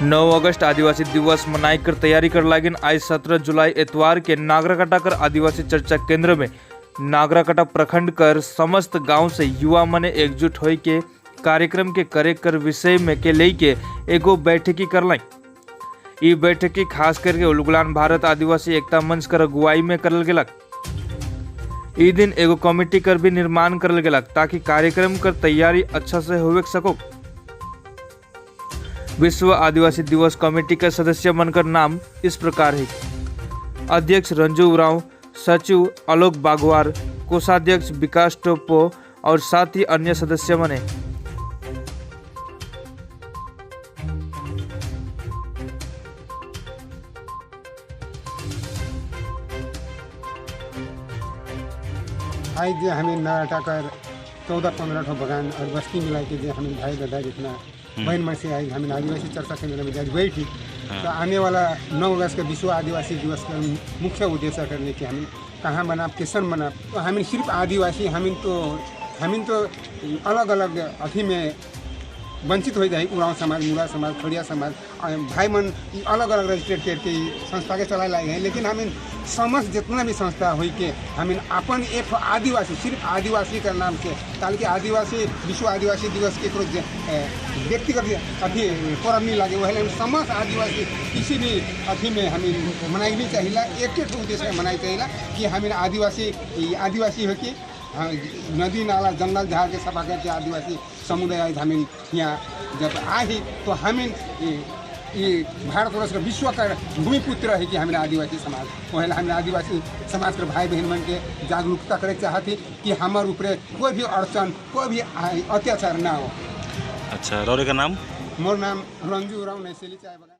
9 अगस्त आदिवासी दिवस मनाई कर तैयारी कर लागिन। आज 17 जुलाई एतवार के नागराकटा कर आदिवासी चर्चा केंद्र में नागराकटा प्रखंड कर समस्त गांव से युवा मने एकजुट होई के कार्यक्रम के करे कर विषय में के लेके एगो बैठकी कर लाई। ई बैठकी खास करके उलगुलान भारत आदिवासी एकता मंच कर अगुवाई में करल गेलक। ई दिन एगो कमेटी कर भी निर्माण करल गेलक ताकि कार्यक्रम कर तैयारी अच्छा से होवे सको। विश्व आदिवासी दिवस कमेटी के सदस्य बनकर नाम इस प्रकार है: अध्यक्ष रंजू उरांव, सचिव आलोक बागवार, कोषाध्यक्ष विकास टोप्पो और साथ ही अन्य सदस्य बने। आज जे हमें नाटा कर 14-15 बगान और बस्ती मिला के जे हमें भाई दादा जितना बहन में से आई हमें आदिवासी चर्चा केंद्र में जाकर बैठी। तो आने वाला 9 अगस्त का विश्व आदिवासी दिवस का मुख्य उद्देश्य करने के हमें कहाँ बना किसन बना। तो हमें सिर्फ आदिवासी हमें तो अलग अलग अथी में वंचित हो जाए। उरांव समाज, मुरा समाज, खड़िया समाज भाई मन अलग अलग रजिस्ट्रेट करके संस्था के चला लाए हैं। लेकिन हमें समस्त जितना भी संस्था हुई के हमें अपन एक आदिवासी सिर्फ आदिवासी का नाम से ताकि आदिवासी विश्व आदिवासी दिवस के व्यक्तिगत अथी पर्व नहीं लगे। वही समस्त आदिवासी किसी भी अथी में हमें मनाई नहीं चाहिए। एक उद्देश्य मनाई चाहिए कि हमें आदिवासी हो कि नदी नाला जंगल झाड़ के सफा करके आदिवासी समुदाय हमें यहाँ जब आई तो हमें ये भारतवर्ष का विश्व का भूमिपुत्र है कि हमें आदिवासी समाज वही हमें आदिवासी समाज के भाई बहन मन के जागरूकता करे चाहती कि हमारे ऊपर कोई भी अड़चन कोई भी अत्याचार ना हो। अच्छा, रौरे का नाम? मोर नाम रंजू उरांव नैसेली चाय बगान।